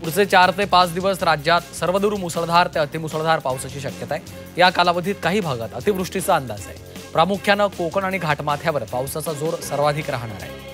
पुढचे 4 ते 5 दिवस राज्यात सर्वदूर मुसळधार ते अतिमुसळधार पावसाची शक्यता आहे। या कालावधीत काही भागात अतिवृष्टीचा अंदाज आहे। प्रामुख्याने कोकण आणि घाटमाथ्यावर पावसाचा जोर सर्वाधिक राहणार आहे।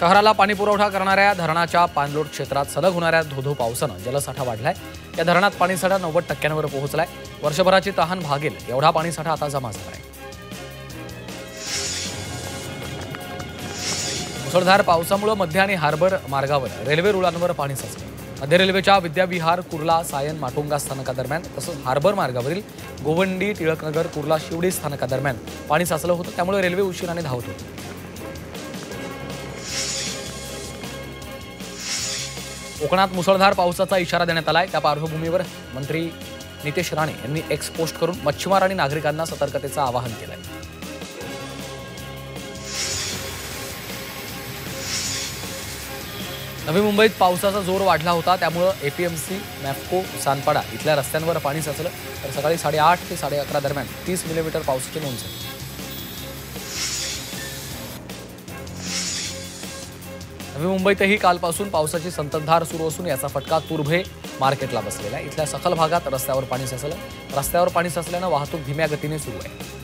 शहराला पाणी पुरवठा करणाऱ्या धरणाच्या पाणलोट क्षेत्रात सलग होणाऱ्या धोधो पावसानं जलसाठा वाढलाय। या धरणात पाणीसाठा 90% पोहोचलाय। वर्षभराची तहान भागेल एवढा पाणीसाठा आता जमा झालाय। मुसळधार पावसामुळे मध्य आणि हार्बर मार्गावर रेल्वे रुळांवर पाणी साचलं। मध्य रेल्वेच्या विद्याविहार कुर्ला सायन माटुंगा स्थानकादरम्यान तसंच हार्बर मार्गावरील गोवंडी टिळकनगर कुर्ला शिवडी स्थानकादरम्यान पाणी साचलं होतं, त्यामुळे रेल्वे उशिराने धावत होती। कोकणात मुसळधार पावसाचा इशारा देण्यात आलाय। त्या पार्श्वभूमीवर मंत्री नितेश राणे यांनी एक्स पोस्ट करून मच्छीमार आणि नागरिकांना सतर्कतेचं आवाहन केलंय। नवी मुंबईत पावसाचा जोर वाढला होता, त्यामुळे एपीएमसी मॅफको सानपाडा इथल्या रस्त्यांवर पाणी साचलं, तर सकाळी 8:30 ते 11:30 दरम्यान 30 मिलीमीटर पावसाची नोंद झाली। नवी मुंबईतही कालपासून पावसाची संततधार सुरू असून याचा फटका तुर्भे मार्केटला बसलेला आहे। इथल्या सखल भागात रस्त्यावर पाणी साचलं। रस्त्यावर पाणी साचल्यानं वाहतूक धीम्या गतीने सुरू आहे।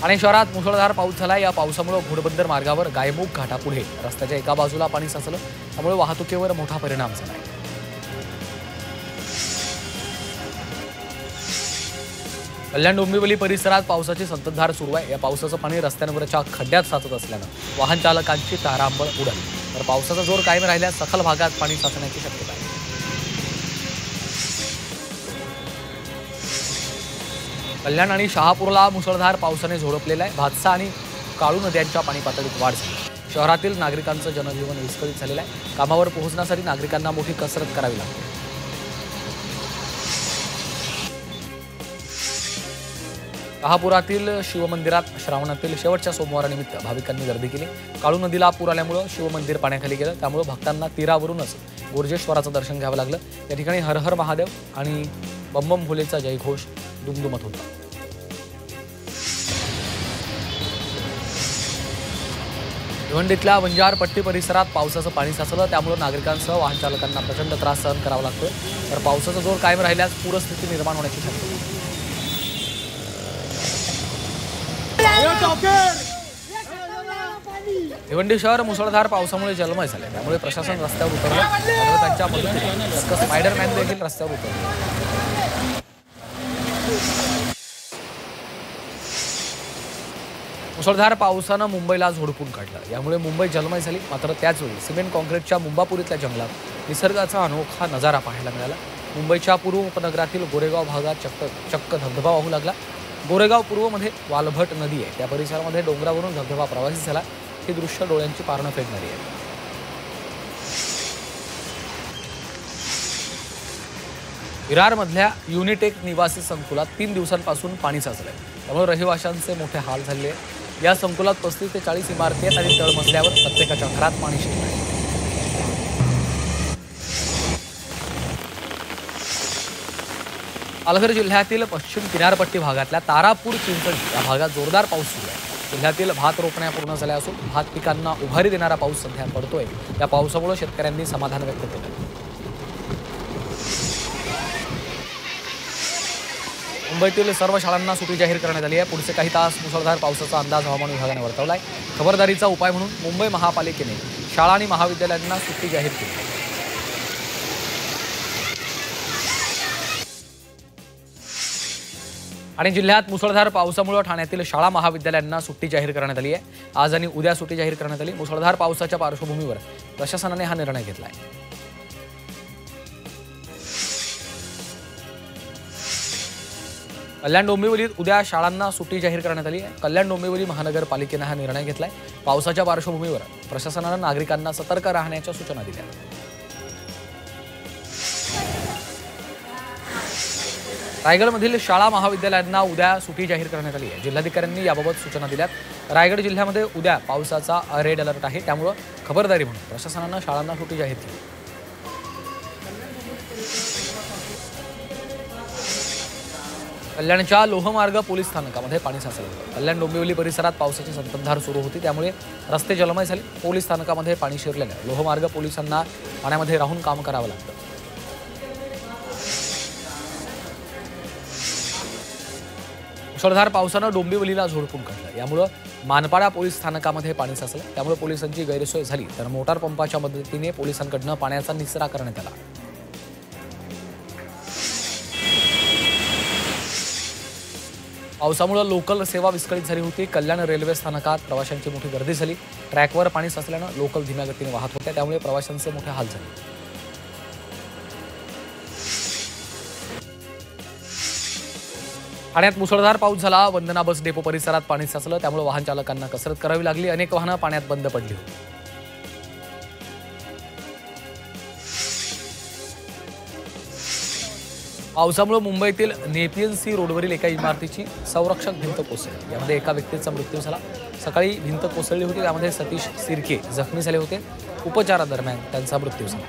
ठाणे शहरात मुसळधार पाऊस झाला। या पावसामुळे घोडबंदर मार्गावर गायमुख घाटापुढे रस्त्याच्या एका बाजूला पाणी साचलं, त्यामुळे वाहतुकीवर मोठा परिणाम झाला आहे। कल्याण डोंबिवली परिसरात पावसाची संततधार सुरू आहे। या पावसाचं पाणी रस्त्यांवरच्या खड्ड्यात साचत असल्यानं वाहन चालकांची तारांबळ उडाली, तर पावसाचा जोर कायम राहिल्यास सखल भागात पाणी साचण्याची शक्यता आहे। कल्याण आणि शहापूरला मुसळधार पावसाने झोडपलेला आहे। भातसा आणि काळू नद्यांच्या पाणी पातळीत वाढ झाली। शहरातील नागरिकांचं जनजीवन विस्कळीत झालेलं आहे। कामावर पोहोचण्यासाठी नागरिकांना मोठी कसरत करावी लागते। शहापुरातील शिवमंदिरात श्रावणातील शेवटच्या सोमवारानिमित्त भाविकांनी गर्दी केली। काळू नदीला पूर आल्यामुळे शिवमंदिर पाण्याखाली गेलं, त्यामुळे भक्तांना तीरावरूनच गोरजेश्वराचं दर्शन घ्यावं लागलं। या ठिकाणी हर हर महादेव आणि बम बम भोलेचा जयघोष दुमदुमत होता। भिवंडीतल्या वंजारपट्टी परिसरात पावसाचं पाणी साचलं, त्यामुळे नागरिकांसह वाहन चालकांना प्रचंड त्रास सहन करावा लागतोय, तर पावसाचा जोर कायम राहिल्यास पूरस्थिती निर्माण होण्याची शक्यता आहे। भिवंडी शहर मुसळधार पावसामुळे जलमय झाले, त्यामुळे प्रशासन रस्त्यावर उतरलं। नागरिकांच्या मदतीने स्पायडरमॅन देखील रस्त्यावर उतरले। मुसळधार पावसानं मुंबईला झोडपून काढलं, यामुळे मुंबई जलमय झाली। मात्र त्याचवेळी सिमेंट कॉन्क्रीटच्या मुंबापुरीतल्या जंगलात निसर्गाचा अनोखा नजारा पाहायला मिळाला। मुंबईच्या पूर्व उपनगरातील गोरेगाव भागात चक्क धबधबा वाहू लागला। गोरेगाव पूर्वमध्ये वालभट नदी आहे, त्या परिसरामध्ये डोंगरावरून धबधबा प्रवाहित झाला। हे दृश्य डोळ्यांची पारणं फेडणारी आहे। विरारमधल्या युनिटेक निवासी संकुलात 3 दिवसांपासून पाणी साचलंय, त्यामुळे रहिवाशांचे मोठे हाल झाले। या संकुलात 35 ते 40 इमारती आहेत आणि तळमजल्यावर प्रत्येकाच्या घरात पाणी शिरलं आहे। पालघर जिल्ह्यातील पश्चिम किनारपट्टी भागातल्या तारापूर चिंचणी या भागात जोरदार पाऊस सुरू आहे। जिल्ह्यातील भात रोपण्या पूर्ण झाल्या असून भात पिकांना उभारी देणारा पाऊस सध्या पडतोय। या पावसामुळे शेतकऱ्यांनी समाधान व्यक्त केलं। मुंबईतील सर्व शाळांना सुट्टी जाहीर करण्यात आली आहे। पुढचे काही तास मुसळधार पावसाचा अंदाज हवामान विभागाने वर्तवलाय। खबरदारीचा उपाय म्हणून मुंबई महापालिकेने शाळा आणि महाविद्यालयांना सुट्टी जाहीर केली। आणि जिल्ह्यात मुसळधार पावसामुळे ठाण्यातील शाळा महाविद्यालयांना सुट्टी जाहीर करण्यात आली आहे। आज आणि उद्या सुट्टी जाहीर करण्यात आली। मुसळधार पावसाच्या पार्श्वभूमीवर प्रशासनाने हा निर्णय घेतला आहे। कल्याण डोंबिवलीत उद्या शाळांना सुट्टी जाहीर करण्यात आली आहे। कल्याण डोंबिवली महानगरपालिकेने हा निर्णय घेतलाय। पावसाच्या पार्श्वभूमीवर प्रशासनाने नागरिकांना सतर्क राहण्याच्या सूचना दिल्या। रायगडमधील शाळा महाविद्यालयांना उद्या सुट्टी जाहीर करण्यात आली आहे। जिल्हाधिकाऱ्यांनी याबाबत सूचना दिल्यात। रायगड जिल्ह्यामध्ये उद्या पावसाचा रेड अलर्ट आहे, त्यामुळे खबरदारी म्हणून प्रशासनाने शाळांना सुट्टी जाहीर केली। कल्याणच्या लोहमार्ग पोलीस स्थानकामध्ये पाणी साचलं होतं. कल्याण डोंबिवली परिसरात पावसाची संततधार सुरू होती, त्यामुळे रस्ते जलमय झाले. पोलीस स्थानकामध्ये पाणी शिरल्याने लोहमार्ग पोलिसांना पाण्यामध्ये राहून काम करावं लागतं. मुसळधार पावसानं डोंबिवलीला झोडपून काढलं. यामुळे मानपाडा पोलीस स्थानकामध्ये पाणी साचलं. त्यामुळे पोलिसांची गैरसोय झाली, तर मोटार पंपाच्या मदतीने पोलिसांकडून पाण्याचा निचरा करण्यात आला. पावसामुळे लोकल सेवा विस्कळीत झाली होती. कल्याण रेल्वे स्थानकात प्रवाशांची मोठी गर्दी झाली. ट्रॅकवर पाणी साचल्यानं लोकल धीम्या गतीने वाहत होत्या, त्यामुळे प्रवाशांचे मोठे हाल झाले. ठाण्यात मुसळधार पाऊस झाला. वंदना बस डेपो परिसरात पाणी साचलं, त्यामुळे वाहन चालकांना कसरत करावी लागली. अनेक वाहनं पाण्यात बंद पडली होती. पावसामुळे मुंबईतील नेपियन सी रोडवरील एका इमारतीची संरक्षक भिंत कोसळली. यामध्ये एका व्यक्तीचा मृत्यू झाला. सकाळी भिंत कोसळली होती, त्यामध्ये सतीश सिरके जखमी झाले होते. उपचारादरम्यान त्यांचा मृत्यू झाला.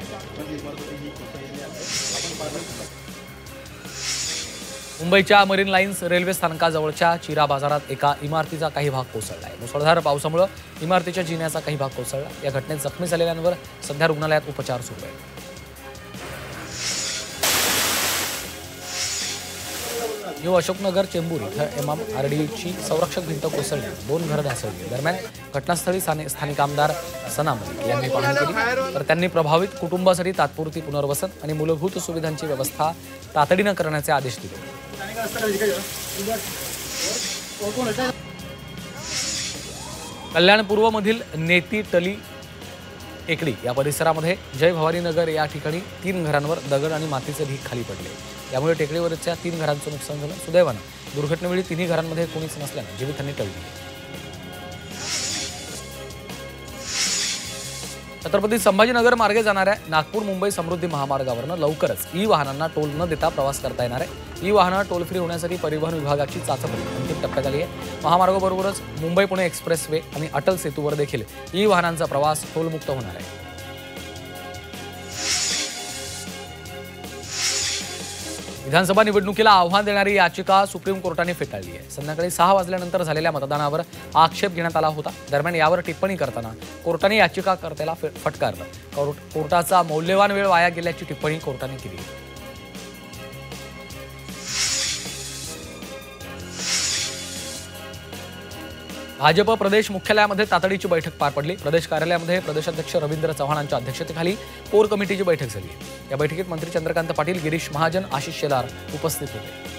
मुंबईच्या मरीन लाईन्स रेल्वे स्थानकाजवळच्या चिरा बाजारात एका इमारतीचा काही भाग कोसळला आहे. मुसळधार पावसामुळे इमारतीच्या जिन्याचा काही भाग कोसळला. या घटनेत जखमी झालेल्यांवर सध्या रुग्णालयात उपचार सुरू आहे. न्यू अशोकनगर चेंबूर इथं MMRDAची संरक्षक भिंत कोसळली. 2 घरं ढासळली. दरम्यान घटनास्थळी स्थानिक आमदार सना मलिक यांनी पाहणी केली, तर त्यांनी प्रभावित कुटुंबासाठी तात्पुरती पुनर्वसन आणि मूलभूत सुविधांची व्यवस्था तातडीनं करण्याचे आदेश दिले. कल्याण पूर्वमधील नेती टली टेकडी या परिसरामध्ये जय भवानी नगर या ठिकाणी 3 घरांवर दगड आणि मातीचे ढीग खाली पडले. यामुळे टेकडीवरच्या 3 घरांचं नुकसान झालं. सुदैवानं दुर्घटनेवेळी 3 घरांमध्ये कोणीच नसल्यानं जीवितहानी टळली. छत्रपती संभाजीनगर मार्गे जाणाऱ्या नागपूर मुंबई समृद्धी महामार्गावरनं लवकरच वाहनांना टोल न देता प्रवास करता येणार आहे. वाहनं टोल फ्री होण्यासाठी परिवहन विभागाची चाचपणी अंतिम टप्प्यात आली आहे. महामार्गाबरोबरच मुंबई पुणे एक्सप्रेस वे आणि अटल सेतूवर देखील वाहनांचा प्रवास टोलमुक्त होणार आहे. विधानसभा निवडणुकीला आव्हान देणारी याचिका सुप्रीम कोर्टाने फेटाळली आहे. संध्याकाळी 6 वाजल्यानंतर झालेल्या मतदानावर आक्षेप घेण्यात आला होता. दरम्यान यावर टिप्पणी करताना कोर्टाने याचिकाकर्त्याला फटकारलं. कोर्टाचा मौल्यवान वेळ वाया गेल्याची टिप्पणी कोर्टाने केली. भाजप प्रदेश मुख्यालयामध्ये तातडीची बैठक पार पडली. प्रदेश कार्यालयामध्ये प्रदेशाध्यक्ष रवींद्र चव्हाणांच्या अध्यक्षतेखाली कोर कमिटीची बैठक झाली. या बैठकीत मंत्री चंद्रकांत पाटील, गिरीश महाजन, आशिष शेलार उपस्थित होते.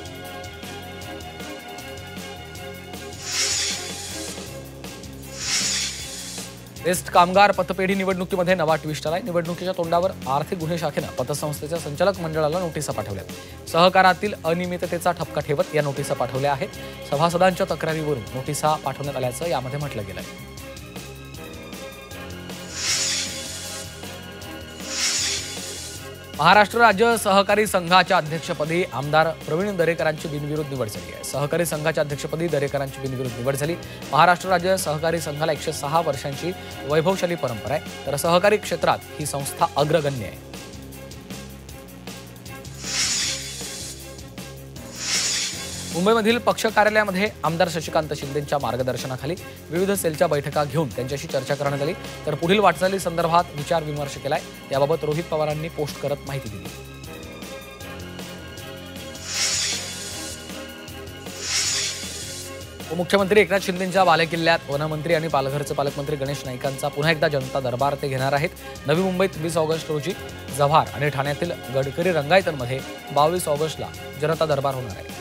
बेस्ट कामगार पतपेढी निवडणुकीमध्ये नवा ट्विस्ट आलाय. निवडणुकीच्या तोंडावर आर्थिक गुन्हे शाखेनं पतसंस्थेच्या संचालक मंडळाला नोटिसा पाठवल्या. सहकारातील अनियमिततेचा ठपका ठेवत या नोटिसा पाठवल्या आहेत. सभासदांच्या तक्रारीवरून नोटिसा पाठवण्यात आल्याचं यामध्ये म्हटलं गेलंय. महाराष्ट्र राज्य सहकारी संघाच्या अध्यक्षपदी आमदार प्रवीण दरेकरांची बिनविरोध निवड झाली आहे. सहकारी संघाच्या अध्यक्षपदी दरेकरांची बिनविरोध निवड झाली. महाराष्ट्र राज्य सहकारी संघाला 106 वर्षांची वैभवशाली परंपरा आहे, तर सहकारी क्षेत्रात ही संस्था अग्रगण्य आहे. मुंबईमधील पक्ष कार्यालयामध्ये आमदार शशिकांत शिंदेंच्या मार्गदर्शनाखाली विविध सेलच्या बैठका घेऊन त्यांच्याशी चर्चा करण्यात आली, तर पुढील वाटचाली संदर्भात विचार विमर्श केलाय. याबाबत रोहित पवारांनी पोस्ट करत माहिती दिली. उपमुख्यमंत्री एकनाथ शिंदेंच्या बालेकिल्ल्यात वनमंत्री आणि पालघरचे पालकमंत्री गणेश नाईकांचा पुन्हा एकदा जनता दरबार ते घेणार आहेत. नवी मुंबईत 20 ऑगस्ट रोजी, जव्हार आणि ठाण्यातील गडकरी रंगायतनमध्ये 22 ऑगस्टला जनता दरबार होणार आहे.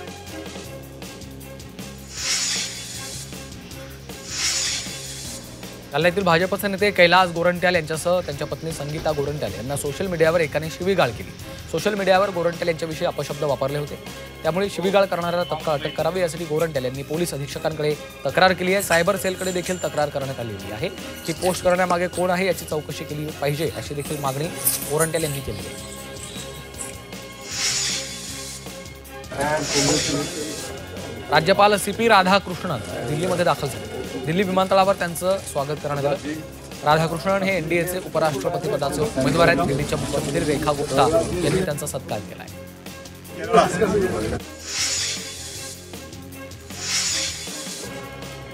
जालन्यातील भाजपचे नेते कैलास गोरंट्याल यांच्यासह त्यांच्या पत्नी संगीता गोरंट्याल यांना सोशल मीडियावर एकाने शिवीगाळ केली. सोशल मीडियावर गोरंट्याल यांच्याविषयी अपशब्द वापरले होते, त्यामुळे शिवीगाळ करणाऱ्याला तत्काळ अटक करावी यासाठी गोरंट्याल यांनी पोलीस अधीक्षकांकडे तक्रार केली आहे. सायबर सेलकडे देखील तक्रार करण्यात आलेली आहे. ही पोस्ट करण्यामागे कोण आहे याची चौकशी केली पाहिजे अशी देखील मागणी गोरंट्याल यांनी केली आहे. राज्यपाल CP राधाकृष्णन दिल्लीमध्ये दाखल झाले. दिल्ली विमानतळावर त्यांचं स्वागत करण्यात आलं. राधाकृष्णन हे NDAचे उपराष्ट्रपती पदाचे उमेदवार आहेत. दिल्लीच्या मुख्यमंत्री रेखा गुप्ता यांनी त्यांचा सत्कार केला आहे.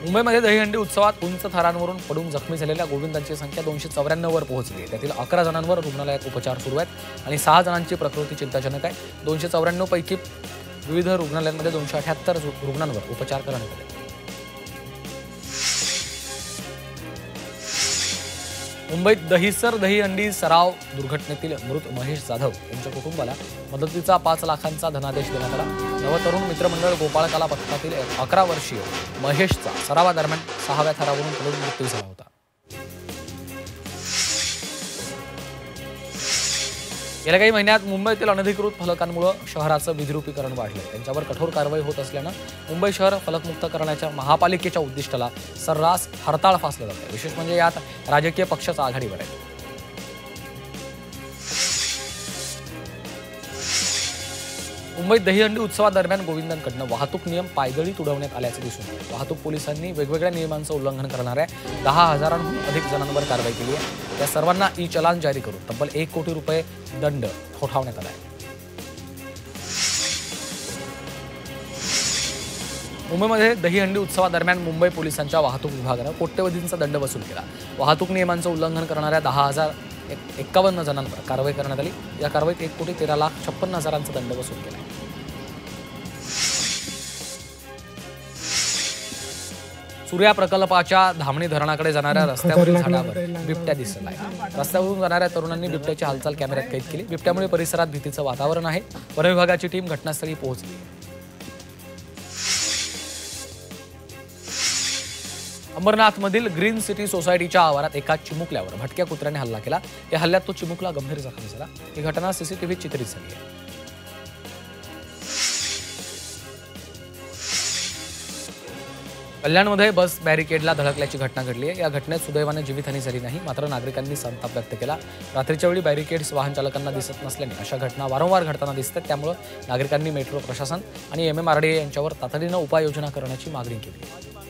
मुंबईमध्ये दहीहंडी उत्सवात उंच थरांवरून पडून जखमी झालेल्या गोविंदांची संख्या 294 वर पोहोचली आहे. त्यातील 11 जणांवर रुग्णालयात उपचार सुरू आहेत आणि 6 जणांची प्रकृती चिंताजनक आहे. 294 पैकी विविध रुग्णालयांमध्ये 278 रुग्णांवर उपचार करण्यात आले. मुंबईत दहीसर दहीहंडी सराव दुर्घटनेतील मृत महेश जाधव यांच्या कुटुंबाला मदतीचा 5 लाखांचा धनादेश देण्यात आला. नवतरुण मित्रमंडळ गोपाळकाला पथकातील 11 वर्षीय महेशचा सरावादरम्यान 6व्या थरावरून पडून मृत्यू झाला होता. गेल्या काही महिन्यात मुंबईतील अनधिकृत फलकांमुळे शहराचं विद्रुपीकरण वाढलं. त्यांच्यावर कठोर कारवाई होत असल्यानं मुंबई शहर फलकमुक्त करण्याच्या महापालिकेच्या उद्दिष्टाला सर्रास हरताळ फासलं जात आहे. विशेष म्हणजे यात राजकीय पक्षाचा आघाडीवर आहे. मुंबईत दहीहंडी उत्सवादरम्यान गोविंदांकडून वाहतूक नियम पायदळी तुडवण्यात आल्याचं दिसून आलं. वाहतूक पोलिसांनी वेगवेगळ्या नियमांचं उल्लंघन करणाऱ्या 10,000हून अधिक जणांवर कारवाई केली आहे. त्या सर्वांना ई चलान जारी करून तब्बल 1 कोटी रुपये दंड ठोठावण्यात आला आहे. मुंबईमध्ये दहीहंडी उत्सवादरम्यान मुंबई पोलिसांच्या वाहतूक विभागानं कोट्यवधींचा दंड वसूल केला. वाहतूक नियमांचं उल्लंघन करणाऱ्या 10,051 जणांवर कारवाई करण्यात आली. या कारवाईत 1,13,56,000चा दंड वसूल केला. सूर्या प्रकल्पाच्या धामणी धरणाकडे जाणाऱ्या रस्त्यावरील झाडावर बिबट्या दिसला आहे. रस्त्यावरून जाणाऱ्या तरुणांनी बिबट्याची हालचाल कॅमेऱ्यात कैद केली. बिबट्यामुळे परिसरात भीतीचं वातावरण आहे. वन विभागाची टीम घटनास्थळी पोहोचली. अंबरनाथमधील ग्रीन सिटी सोसायटीच्या आवारात एका चिमुकल्यावर भटक्या कुत्र्याने हल्ला केला. या हल्ल्यात तो चिमुकला गंभीर जखमी झाला. ही घटना सीसीटीव्हीत चित्रित झाली आहे. कल्याणमध्ये बस बॅरिकेडला धडकल्याची घटना घडली आहे. या घटनेत सुदैवाने जीवितहानी झाली नाही. मात्र नागरिकांनी संताप व्यक्त केला. रात्रीच्या वेळी बॅरिकेड्स वाहन चालकांना दिसत नसल्याने अशा घटना वारंवार घडताना दिसतात. त्यामुळे नागरिकांनी मेट्रो प्रशासन आणि MMRDA यांच्यावर तातडीनं उपाययोजना करण्याची मागणी केली.